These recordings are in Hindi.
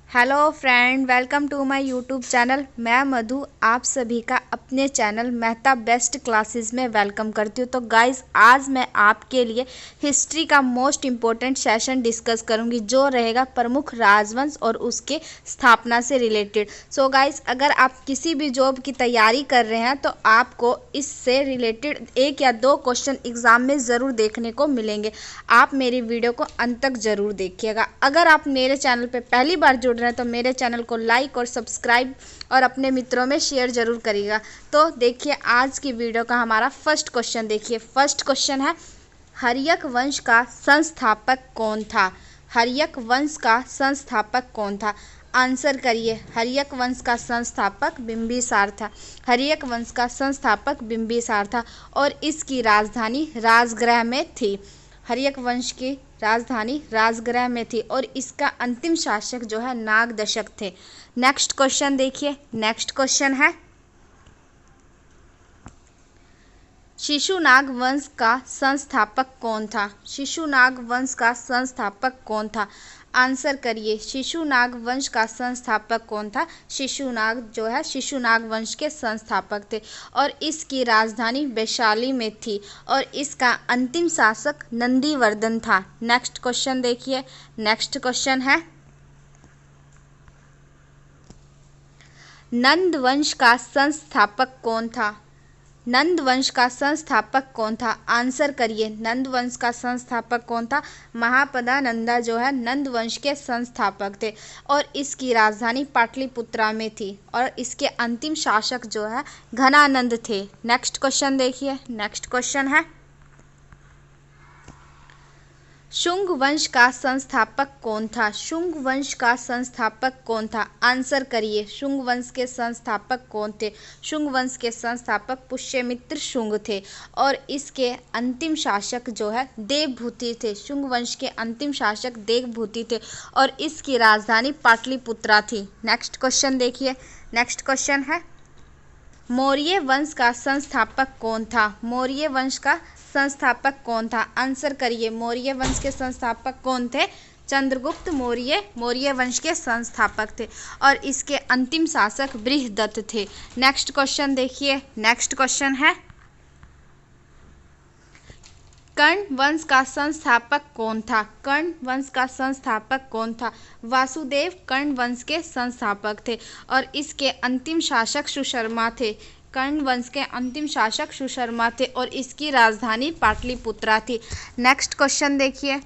Hello friend, welcome to my YouTube channel. मैं मधु आप सभी का अपने चैनल मेहता बेस्ट क्लासेस में वेलकम करती हूँ। तो गाइस, आज मैं आपके लिए हिस्ट्री का मोस्ट इम्पोर्टेंट सेशन डिस्कस करूँगी, जो रहेगा प्रमुख राजवंश और उसके स्थापना से रिलेटेड। सो गाइस, अगर आप किसी भी जॉब की तैयारी कर रहे हैं तो आपको इससे रिलेटेड एक या दो क्वेश्चन एग्जाम में ज़रूर देखने को मिलेंगे। आप मेरी वीडियो को अंत तक ज़रूर देखिएगा। अगर आप मेरे चैनल पर पहली बार जुड़ रहे हैं तो मेरे चैनल को लाइक और सब्सक्राइब और अपने मित्रों में शेयर जरूर करिएगा। तो देखिए, आज की वीडियो का हमारा फर्स्ट क्वेश्चन देखिए। फर्स्ट क्वेश्चन है, हर्यक वंश का संस्थापक कौन था? हर्यक वंश का संस्थापक कौन था? आंसर करिए। हर्यक वंश का संस्थापक बिंबिसार था। हर्यक वंश का संस्थापक बिंबिसार था और इसकी राजधानी राजगृह में थी। हर्यक वंश की राजधानी राजगृह में थी और इसका अंतिम शासक जो है नागदशक थे। नेक्स्ट क्वेश्चन देखिए। नेक्स्ट क्वेश्चन है, शिशुनाग वंश का संस्थापक कौन था? शिशुनाग वंश का संस्थापक कौन था? आंसर करिए। शिशुनाग वंश का संस्थापक कौन था? शिशुनाग जो है शिशुनाग वंश के संस्थापक थे और इसकी राजधानी वैशाली में थी और इसका अंतिम शासक नंदीवर्धन था। नेक्स्ट क्वेश्चन देखिए। नेक्स्ट क्वेश्चन है, नंद वंश का संस्थापक कौन था? नंद वंश का संस्थापक कौन था? आंसर करिए। नंद वंश का संस्थापक कौन था? महापदानंदा जो है नंद वंश के संस्थापक थे और इसकी राजधानी पाटलिपुत्रा में थी और इसके अंतिम शासक जो है घनानंद थे। नेक्स्ट क्वेश्चन देखिए। नेक्स्ट क्वेश्चन है, शुंग वंश का संस्थापक कौन था? शुंग वंश का संस्थापक कौन था? आंसर करिए। शुंग वंश के संस्थापक कौन थे? शुंग वंश के संस्थापक पुष्यमित्र शुंग थे और इसके अंतिम शासक जो है देवभूति थे। शुंग वंश के अंतिम शासक देवभूति थे और इसकी राजधानी पाटलिपुत्रा थी। नेक्स्ट क्वेश्चन देखिए। नेक्स्ट क्वेश्चन है, मौर्य वंश का संस्थापक कौन था? मौर्य वंश का संस्थापक कौन था? आंसर करिए। मौर्य वंश के संस्थापक कौन थे? चंद्रगुप्त मौर्य मौर्य वंश के संस्थापक थे और इसके अंतिम शासक बृहदत्त थे। नेक्स्ट क्वेश्चन देखिए। नेक्स्ट क्वेश्चन है, कर्ण वंश का संस्थापक कौन था? कर्ण वंश का संस्थापक कौन था? वासुदेव कर्ण वंश के संस्थापक थे और इसके अंतिम शासक सुशर्मा थे। कर्ण वंश के अंतिम शासक सुशर्मा थे और इसकी राजधानी पाटलिपुत्रा थी। नेक्स्ट क्वेश्चन देखिए।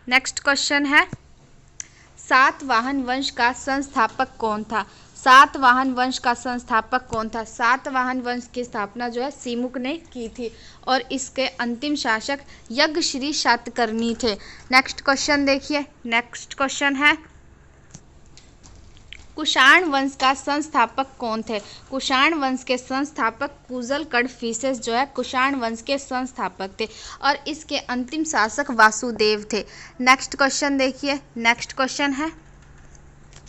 नेक्स्ट क्वेश्चन है, सातवाहन वंश का संस्थापक कौन था? सातवाहन वंश का संस्थापक कौन था? सातवाहन वंश की स्थापना जो है सिमुक ने की थी और इसके अंतिम शासक यज्ञश्री शातकर्णी थे। नेक्स्ट क्वेश्चन देखिए। नेक्स्ट क्वेश्चन है, कुषाण वंश का संस्थापक कौन थे? कुषाण वंश के संस्थापक कुजल कडफिसेस जो है कुषाण वंश के संस्थापक थे और इसके अंतिम शासक वासुदेव थे। नेक्स्ट क्वेश्चन देखिए। नेक्स्ट क्वेश्चन है,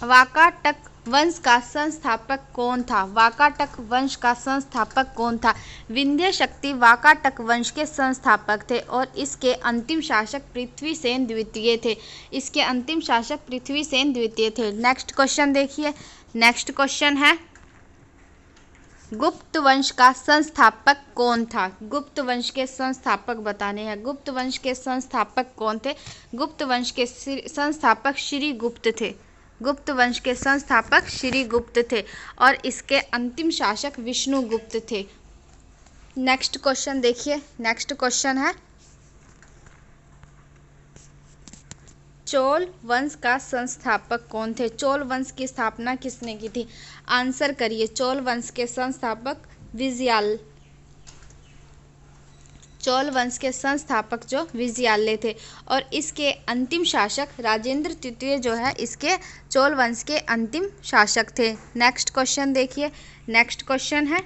वाकाटक वंश का संस्थापक कौन था? वाकाटक वंश का संस्थापक कौन था? विंध्य शक्ति वाकाटक वंश के संस्थापक थे और इसके अंतिम शासक पृथ्वीसेन द्वितीय थे। इसके अंतिम शासक पृथ्वीसेन द्वितीय थे। नेक्स्ट क्वेश्चन देखिए। नेक्स्ट क्वेश्चन है, गुप्त वंश का संस्थापक कौन था? गुप्त वंश के संस्थापक बताने हैं। गुप्त वंश के संस्थापक कौन थे? गुप्त वंश के संस्थापक श्री गुप्त थे। गुप्त वंश के संस्थापक श्री गुप्त थे और इसके अंतिम शासक विष्णुगुप्त थे। नेक्स्ट क्वेश्चन देखिए। नेक्स्ट क्वेश्चन है, चोल वंश का संस्थापक कौन थे? चोल वंश की स्थापना किसने की थी? आंसर करिए। चोल वंश के संस्थापक विजयाल चोल वंश के संस्थापक जो विजयालय थे और इसके अंतिम शासक राजेंद्र तृतीय जो है इसके चोल वंश के अंतिम शासक थे। नेक्स्ट क्वेश्चन देखिए। नेक्स्ट क्वेश्चन है,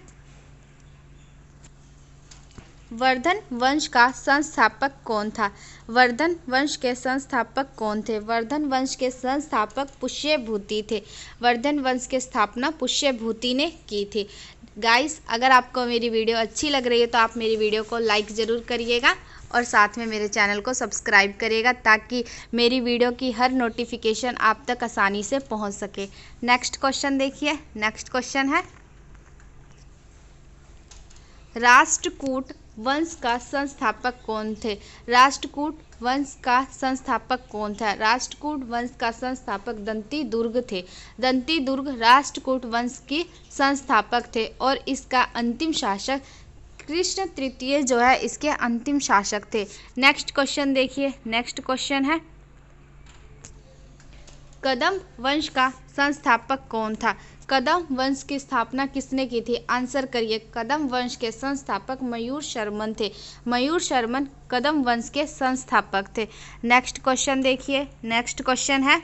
वर्धन वंश का संस्थापक कौन था? वर्धन वंश के संस्थापक कौन थे? वर्धन वंश के संस्थापक पुष्यभूति थे। वर्धन वंश की स्थापना पुष्यभूति ने की थी। गाइस, अगर आपको मेरी वीडियो अच्छी लग रही है तो आप मेरी वीडियो को लाइक ज़रूर करिएगा और साथ में मेरे चैनल को सब्सक्राइब करिएगा ताकि मेरी वीडियो की हर नोटिफिकेशन आप तक आसानी से पहुंच सके। नेक्स्ट क्वेश्चन देखिए। नेक्स्ट क्वेश्चन है, राष्ट्रकूट वंश का संस्थापक कौन थे? राष्ट्रकूट वंश का संस्थापक कौन था? राष्ट्रकूट वंश का संस्थापक दंती दुर्ग थे। दंती दुर्ग राष्ट्रकूट वंश की संस्थापक थे और इसका अंतिम शासक कृष्ण तृतीय जो है इसके अंतिम शासक थे। नेक्स्ट क्वेश्चन देखिए। नेक्स्ट क्वेश्चन है, कदम वंश का संस्थापक कौन था? कदम वंश की स्थापना किसने की थी? आंसर करिए। कदम वंश के संस्थापक मयूर शर्मन थे। मयूर शर्मन कदम वंश के संस्थापक थे। नेक्स्ट क्वेश्चन देखिए। नेक्स्ट क्वेश्चन है,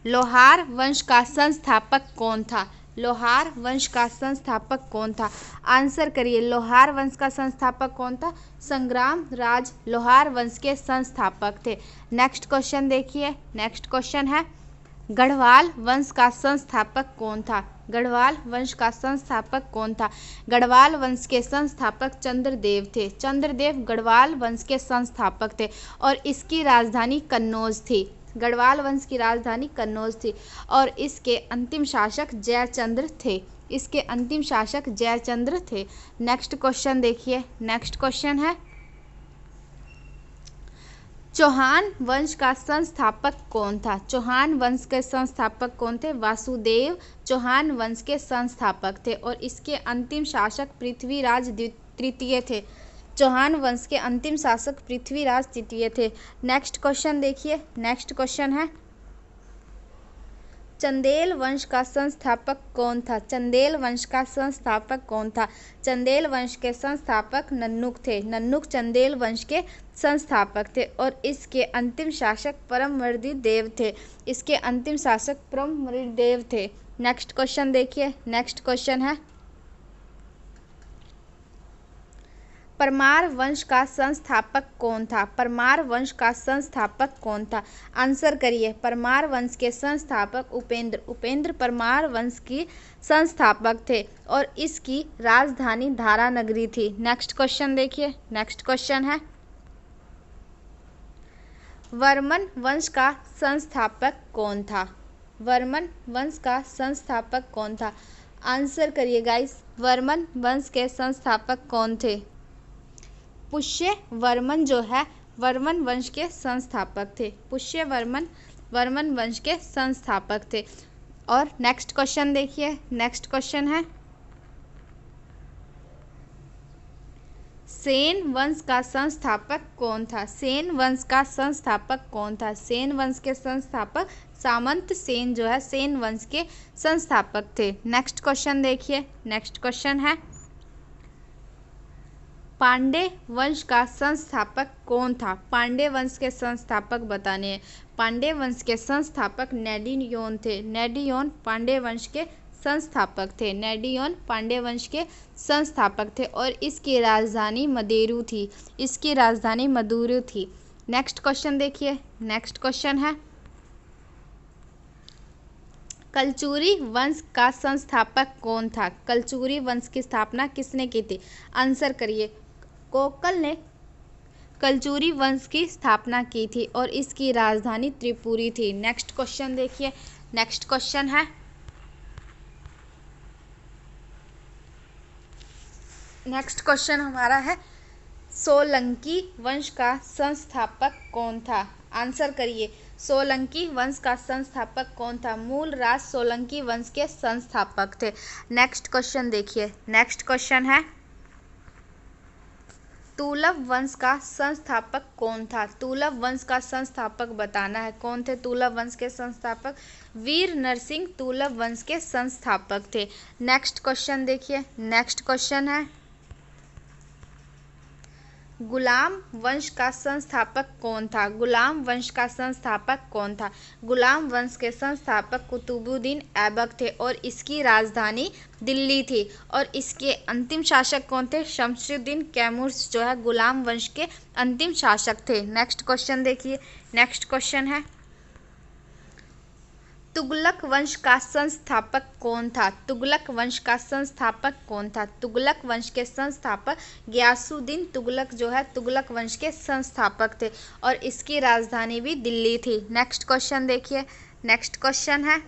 लोहार वंश का संस्थापक कौन था? लोहार वंश का संस्थापक कौन था? आंसर करिए। लोहार वंश का संस्थापक कौन था? संग्राम राज लोहार वंश के संस्थापक थे। नेक्स्ट क्वेश्चन देखिए। नेक्स्ट क्वेश्चन है, गढ़वाल वंश का संस्थापक कौन था? गढ़वाल वंश का संस्थापक कौन था? गढ़वाल वंश के संस्थापक चंद्रदेव थे। चंद्रदेव गढ़वाल वंश के संस्थापक थे और इसकी राजधानी कन्नौज थी। गढ़वाल वंश की राजधानी कन्नौज थी और इसके अंतिम शासक जयचंद्र थे। इसके अंतिम शासक जयचंद्र थे। नेक्स्ट क्वेश्चन देखिए। नेक्स्ट क्वेश्चन है, चौहान वंश का संस्थापक कौन था? चौहान वंश के संस्थापक कौन थे? वासुदेव चौहान वंश के संस्थापक थे और इसके अंतिम शासक पृथ्वीराज तृतीय थे। चौहान वंश के अंतिम शासक पृथ्वीराज तृतीय थे। नेक्स्ट क्वेश्चन देखिए। नेक्स्ट क्वेश्चन है, चंदेल वंश का संस्थापक कौन था? चंदेल वंश का संस्थापक कौन था? चंदेल वंश के संस्थापक नन्नुक थे। नन्नुक चंदेल वंश के संस्थापक थे और इसके अंतिम शासक परमवर्दी देव थे। इसके अंतिम शासक परमवर्दी देव थे। नेक्स्ट क्वेश्चन देखिए। नेक्स्ट क्वेश्चन है, परमार वंश का संस्थापक कौन था? परमार वंश का संस्थापक कौन था? आंसर करिए। परमार वंश के संस्थापक उपेंद्र। उपेंद्र परमार वंश की संस्थापक थे और इसकी राजधानी धारा नगरी थी। नेक्स्ट क्वेश्चन देखिए। नेक्स्ट क्वेश्चन है, वर्मन वंश का संस्थापक कौन था? वर्मन वंश का संस्थापक कौन था? आंसर करिए गाइस। वर्मन वंश के संस्थापक कौन थे? पुष्य वर्मन जो है वर्मन वंश के संस्थापक थे। पुष्य वर्मन वर्मन वंश के संस्थापक थे। और नेक्स्ट क्वेश्चन देखिए। नेक्स्ट क्वेश्चन है, सेन वंश का संस्थापक कौन था? सेन वंश का संस्थापक कौन था? सेन वंश के संस्थापक सामंत सेन जो है सेन वंश के संस्थापक थे। नेक्स्ट क्वेश्चन देखिए। नेक्स्ट क्वेश्चन है, पांडे वंश का संस्थापक कौन था? पांडे वंश के संस्थापक बताने हैं। पांडे वंश के संस्थापक नेडियोन थे। नेडियोन पांडे वंश के संस्थापक थे। नेडियोन पांडे वंश के संस्थापक थे और इसकी राजधानी मदेरू थी। इसकी राजधानी मदुरु थी। नेक्स्ट क्वेश्चन देखिए। नेक्स्ट क्वेश्चन है, कलचुरी वंश का संस्थापक कौन था? कलचुरी वंश की स्थापना किसने की थी? आंसर करिए। कोकल ने कलचुरी वंश की स्थापना की थी और इसकी राजधानी त्रिपुरी थी। नेक्स्ट क्वेश्चन देखिए। नेक्स्ट क्वेश्चन है, नेक्स्ट क्वेश्चन हमारा है, सोलंकी वंश का संस्थापक कौन था? आंसर करिए। सोलंकी वंश का संस्थापक कौन था? मूल राज सोलंकी वंश के संस्थापक थे। नेक्स्ट क्वेश्चन देखिए। नेक्स्ट क्वेश्चन है, तुलव वंश का संस्थापक कौन था? तुलव वंश का संस्थापक बताना है। कौन थे तुलव वंश के संस्थापक? वीर नरसिंह तुलव वंश के संस्थापक थे। नेक्स्ट क्वेश्चन देखिए। नेक्स्ट क्वेश्चन है, गुलाम वंश का संस्थापक कौन था? गुलाम वंश का संस्थापक कौन था? गुलाम वंश के संस्थापक कुतुबुद्दीन ऐबक थे और इसकी राजधानी दिल्ली थी और इसके अंतिम शासक कौन थे? शमसुद्दीन कैमूर जो है गुलाम वंश के अंतिम शासक थे। नेक्स्ट क्वेश्चन देखिए। नेक्स्ट क्वेश्चन है, तुगलक वंश का संस्थापक कौन था? तुगलक वंश का संस्थापक कौन था? तुगलक वंश के संस्थापक गयासुद्दीन तुगलक जो है तुगलक वंश के संस्थापक थे और इसकी राजधानी भी दिल्ली थी। नेक्स्ट क्वेश्चन देखिए। नेक्स्ट क्वेश्चन है,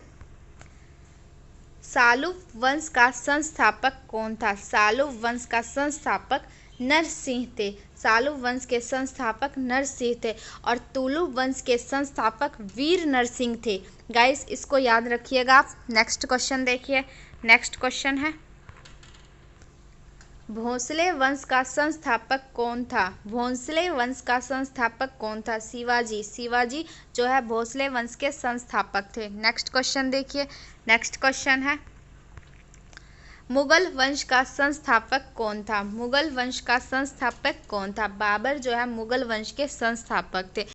सालुव वंश का संस्थापक कौन था? सालुव वंश का संस्थापक नरसिंह थे। सालुव वंश के संस्थापक नरसिंह थे और तुलु वंश के संस्थापक वीर नरसिंह थे। गाइस इसको याद रखिएगा आप। नेक्स्ट क्वेश्चन देखिए। नेक्स्ट क्वेश्चन है, भोंसले वंश का संस्थापक कौन था? भोंसले वंश का संस्थापक कौन था? शिवाजी। शिवाजी जो है भोंसले वंश के संस्थापक थे। नेक्स्ट क्वेश्चन देखिए। नेक्स्ट क्वेश्चन है, मुगल वंश का संस्थापक कौन था? मुगल वंश का संस्थापक कौन था? बाबर जो है मुगल वंश के संस्थापक थे।